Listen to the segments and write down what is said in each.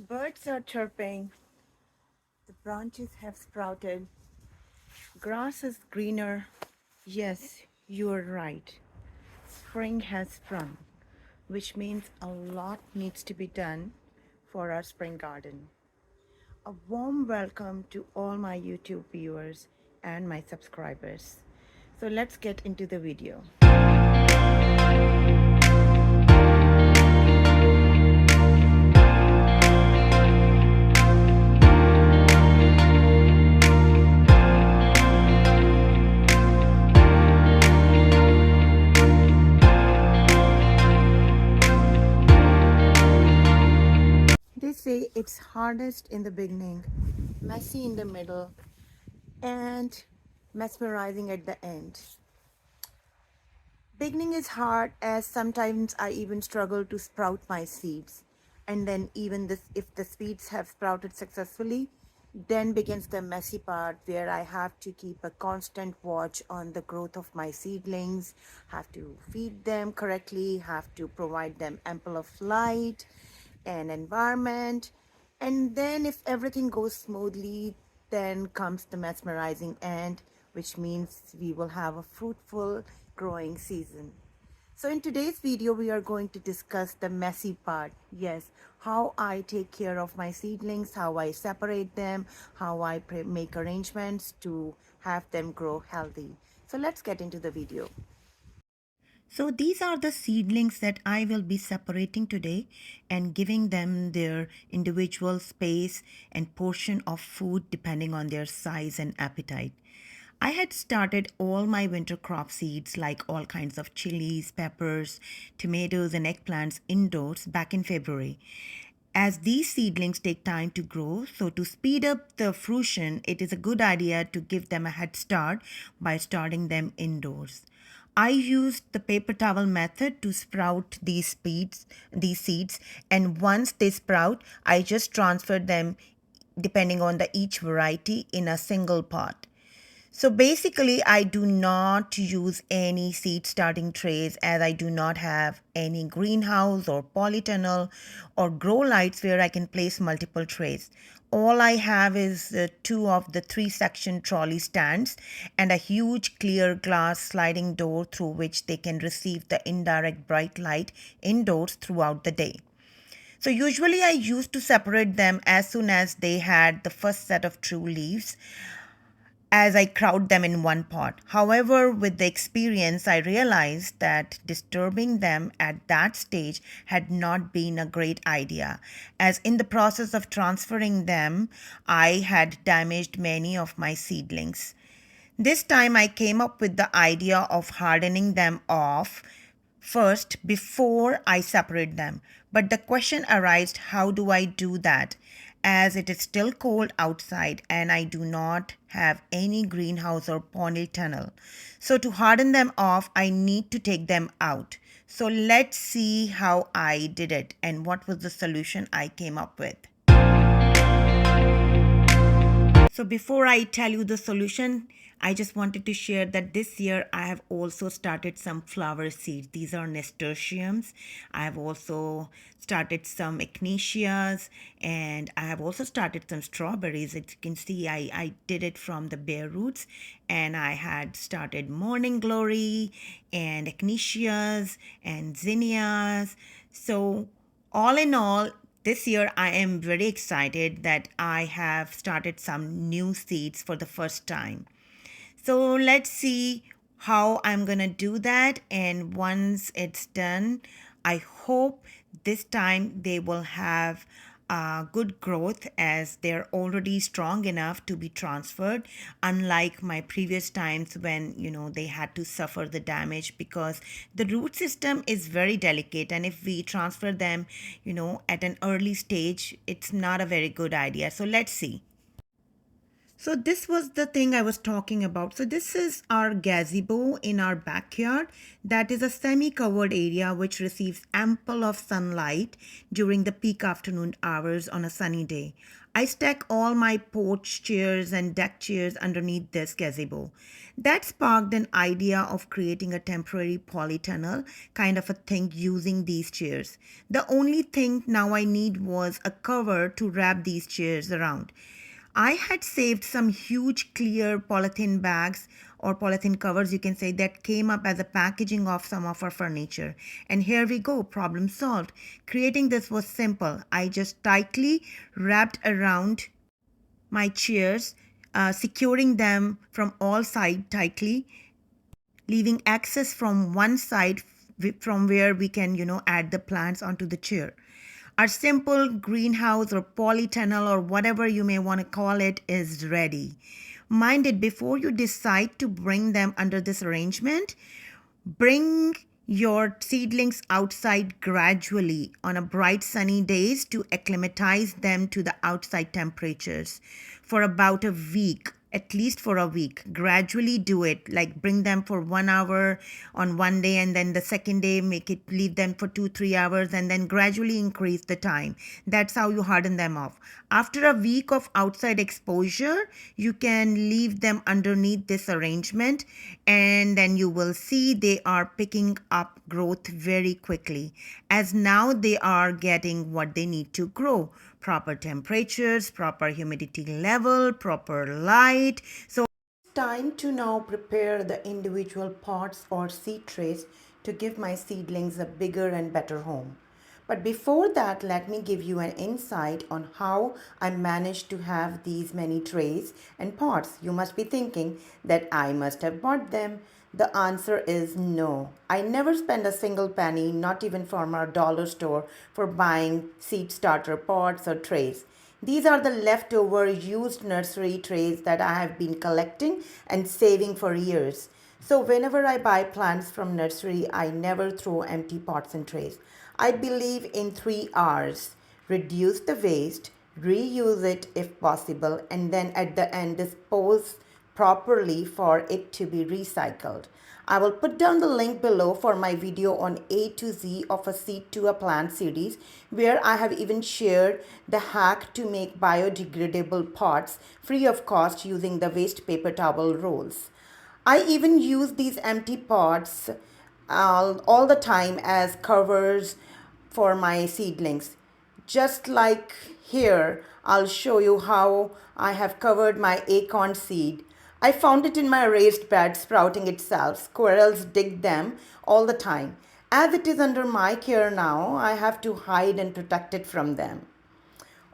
Birds are chirping, the branches have sprouted, grass is greener. Yes, you are right. Spring has sprung, which means a lot needs to be done for our spring garden. A warm welcome to all my YouTube viewers and my subscribers. So let's get into the video. They say it's hardest in the beginning, messy in the middle, and mesmerizing at the end. Beginning is hard as sometimes I even struggle to sprout my seeds. And then even this if the seeds have sprouted successfully, then begins the messy part where I have to keep a constant watch on the growth of my seedlings, have to feed them correctly, have to provide them ample of light and environment. And then if everything goes smoothly, then comes the mesmerizing end, which means we will have a fruitful growing season. So in today's video, we are going to discuss the messy part. Yes, how I take care of my seedlings, how I separate them, how I make arrangements to have them grow healthy. So let's get into the video. So these are the seedlings that I will be separating today and giving them their individual space and portion of food depending on their size and appetite. I had started all my winter crop seeds like all kinds of chilies, peppers, tomatoes and eggplants indoors back in February. As these seedlings take time to grow, so to speed up the fruition, it is a good idea to give them a head start by starting them indoors. I used the paper towel method to sprout these seeds, and once they sprout, I just transfer them depending on the each variety in a single pot. So basically, I do not use any seed starting trays as I do not have any greenhouse or polytunnel or grow lights where I can place multiple trays. All I have is two of the three section trolley stands and a huge clear glass sliding door through which they can receive the indirect bright light indoors throughout the day. So usually I used to separate them as soon as they had the first set of true leaves as I crowd them in one pot. However, with the experience, I realized that disturbing them at that stage had not been a great idea, as in the process of transferring them, I had damaged many of my seedlings. This time I came up with the idea of hardening them off first before I separate them. But the question arises, how do I do that? As it is still cold outside and I do not have any greenhouse or polytunnel. So to harden them off, I need to take them out. So let's see how I did it and what was the solution I came up with. So before I tell you the solution, I just wanted to share that this year I have also started some flower seeds. These are nasturtiums. I have also started some echinacea and I have also started some strawberries. As you can see, I did it from the bare roots and I had started morning glory and echinacea and zinnias. So all in all, this year, I am very excited that I have started some new seeds for the first time. So let's see how I'm going to do that. And once it's done, I hope this time they will have good growth as they're already strong enough to be transferred, unlike my previous times when they had to suffer the damage because the root system is very delicate, and if we transfer them at an early stage, it's not a very good idea. So let's see. So this was the thing I was talking about. So this is our gazebo in our backyard. That is a semi-covered area which receives ample of sunlight during the peak afternoon hours on a sunny day. I stack all my porch chairs and deck chairs underneath this gazebo. That sparked an idea of creating a temporary polytunnel kind of a thing using these chairs. The only thing now I need was a cover to wrap these chairs around. I had saved some huge clear polythene bags or polythene covers, you can say, that came up as a packaging of some of our furniture. And here we go, problem solved. Creating this was simple. I just tightly wrapped around my chairs, securing them from all sides tightly, leaving access from one side from where we can, add the plants onto the chair. Our simple greenhouse or polytunnel or whatever you may want to call it is ready. Mind it, before you decide to bring them under this arrangement, bring your seedlings outside gradually on a bright sunny days to acclimatize them to the outside temperatures for about a week, at least for a week. Gradually do it, like bring them for 1 hour on one day, and then the second day leave them for 2-3 hours, and then gradually increase the time. That's how you harden them off. After a week of outside exposure, you can leave them underneath this arrangement, and then you will see they are picking up growth very quickly, as now they are getting what they need to grow: proper temperatures, proper humidity level, proper light. So it's time to now prepare the individual pots or seed trays to give my seedlings a bigger and better home. But before that, let me give you an insight on how I managed to have these many trays and pots. You must be thinking that I must have bought them. The answer is no. I never spend a single penny, not even from our dollar store, for buying seed starter pots or trays. These are the leftover used nursery trays that I have been collecting and saving for years. So whenever I buy plants from nursery, I never throw empty pots and trays. I believe in 3 R's: reduce the waste, reuse it if possible, and then at the end dispose properly for it to be recycled. I will put down the link below for my video on A to Z of a seed to a plant series, where I have even shared the hack to make biodegradable pots free of cost using the waste paper towel rolls. I even use these empty pots all the time as covers for my seedlings. Just like here, I'll show you how I have covered my acorn seed. I found it in my raised bed sprouting itself. Squirrels dig them all the time. As it is under my care now, I have to hide and protect it from them.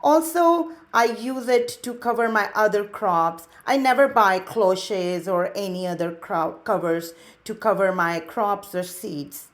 Also, I use it to cover my other crops. I never buy cloches or any other crop covers to cover my crops or seeds.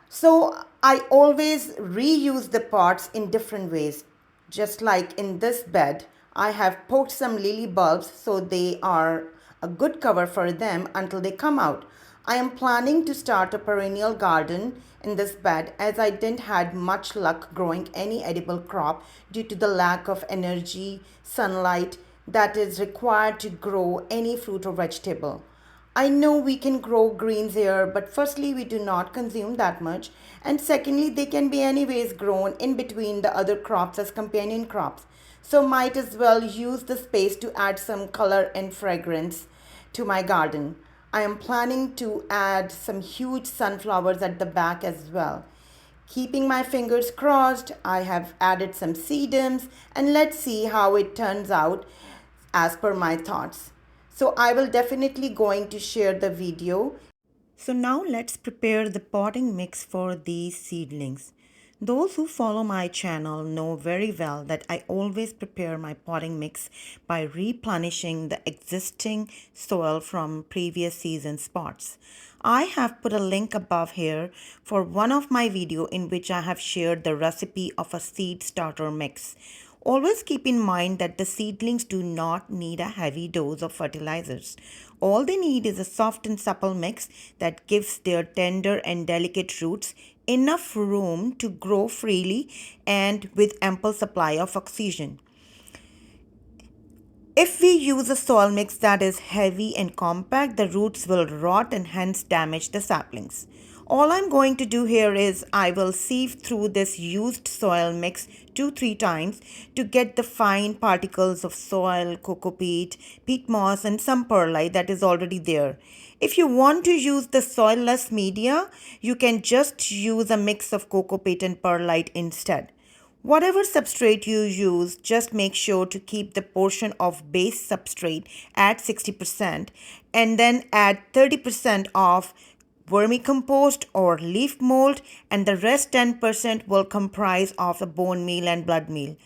So I always reuse the pots in different ways. Just like in this bed, I have poked some lily bulbs so they are a good cover for them until they come out. I am planning to start a perennial garden in this bed, as I didn't had much luck growing any edible crop due to the lack of energy, sunlight that is required to grow any fruit or vegetable. I know we can grow greens here, but firstly, we do not consume that much, and secondly, they can be anyways grown in between the other crops as companion crops. So, might as well use the space to add some color and fragrance to my garden. I am planning to add some huge sunflowers at the back as well. Keeping my fingers crossed, I have added some sedums, and let's see how it turns out as per my thoughts. So I will definitely going to share the video. So now let's prepare the potting mix for these seedlings. Those who follow my channel know very well that I always prepare my potting mix by replenishing the existing soil from previous season spots. I have put a link above here for one of my video in which I have shared the recipe of a seed starter mix. Always keep in mind that the seedlings do not need a heavy dose of fertilizers. All they need is a soft and supple mix that gives their tender and delicate roots enough room to grow freely and with ample supply of oxygen. If we use a soil mix that is heavy and compact, the roots will rot and hence damage the saplings. All I'm going to do here is I will sieve through this used soil mix 2-3 times to get the fine particles of soil, coco peat, peat moss and some perlite that is already there. If you want to use the soilless media, you can just use a mix of coco peat and perlite instead. Whatever substrate you use, just make sure to keep the portion of base substrate at 60% and then add 30% of vermicompost or leaf mold, and the rest 10% will comprise of the bone meal and blood meal.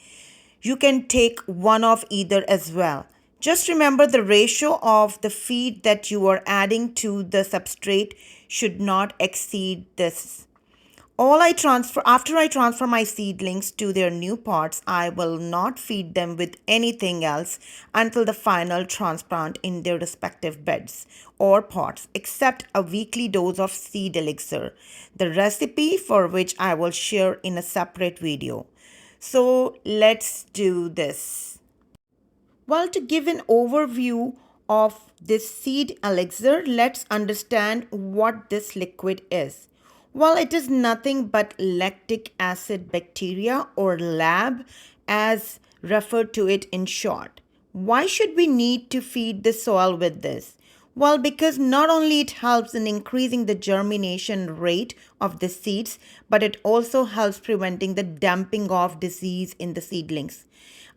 You can take one of either as well. Just remember the ratio of the feed that you are adding to the substrate should not exceed this. After I transfer my seedlings to their new pots, I will not feed them with anything else until the final transplant in their respective beds or pots, except a weekly dose of seed elixir, the recipe for which I will share in a separate video. So let's do this. Well, to give an overview of this seed elixir, let's understand what this liquid is. Well, it is nothing but lactic acid bacteria or lab as referred to it in short. Why should we need to feed the soil with this? Well, because not only it helps in increasing the germination rate of the seeds, but it also helps preventing the dumping of disease in the seedlings.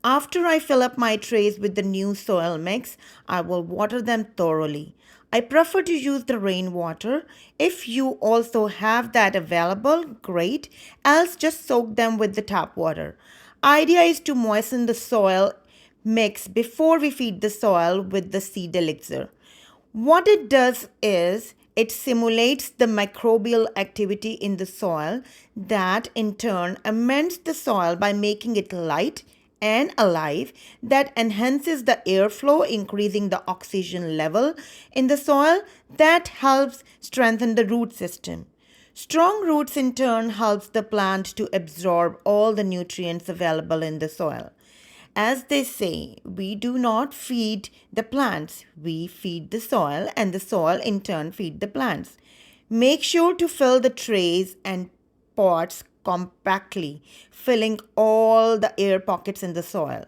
After I fill up my trays with the new soil mix, I will water them thoroughly. I prefer to use the rainwater. If you also have that available, great. Else just soak them with the tap water. Idea is to moisten the soil mix before we feed the soil with the seed elixir. What it does is it simulates the microbial activity in the soil that in turn amends the soil by making it light and alive, that enhances the airflow, increasing the oxygen level in the soil, that helps strengthen the root system. Strong roots in turn helps the plant to absorb all the nutrients available in the soil. As they say, we do not feed the plants, we feed the soil, and the soil in turn feed the plants. Make sure to fill the trays and pots compactly, filling all the air pockets in the soil.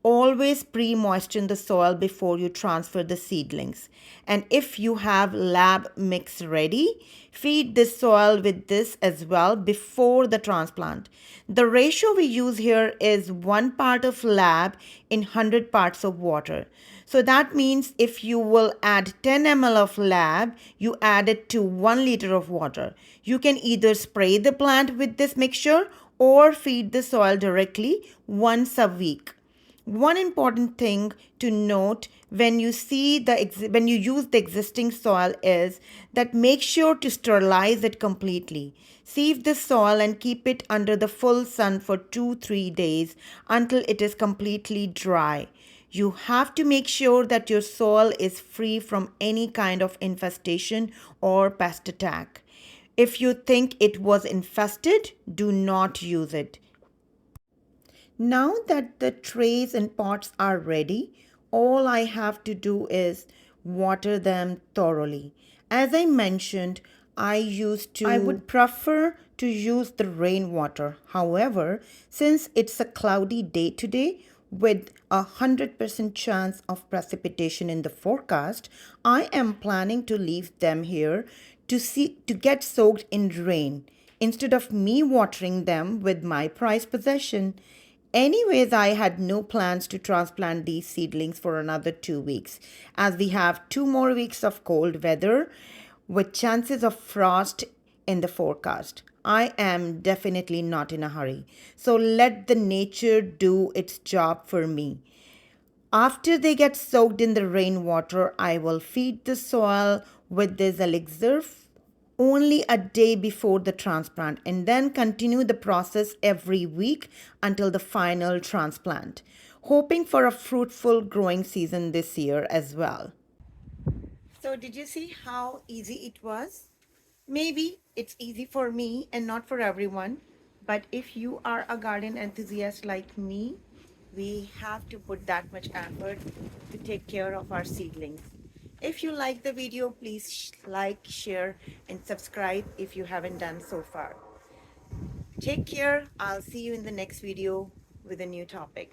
Always pre-moisten the soil before you transfer the seedlings. And if you have lab mix ready, feed the soil with this as well before the transplant. The ratio we use here is 1 part of lab in 100 parts of water. So that means if you will add 10 ml of lab, you add it to 1 liter of water. You can either spray the plant with this mixture or feed the soil directly once a week. One important thing to note when you use the existing soil is that make sure to sterilize it completely. Sieve the soil and keep it under the full sun for 2-3 days until it is completely dry. You have to make sure that your soil is free from any kind of infestation or pest attack. If you think it was infested, do not use it. Now that the trays and pots are ready, all I have to do is water them thoroughly. As I mentioned, I would prefer to use the rainwater. However, since it's a cloudy day today with 100% chance of precipitation in the forecast, I am planning to leave them here to get soaked in rain instead of me watering them with my prized possession. Anyways, I had no plans to transplant these seedlings for another 2 weeks, as we have 2 more weeks of cold weather with chances of frost in the forecast. I am definitely not in a hurry, so let the nature do its job for me. After they get soaked in the rainwater, I will feed the soil with this elixir only a day before the transplant and then continue the process every week until the final transplant, hoping for a fruitful growing season this year as well. So, did you see how easy it was? Maybe it's easy for me and not for everyone, but if you are a garden enthusiast like me, We have to put that much effort to take care of our seedlings. If you like the video, please like, share, and subscribe if you haven't done so far. Take care. I'll see you in the next video with a new topic.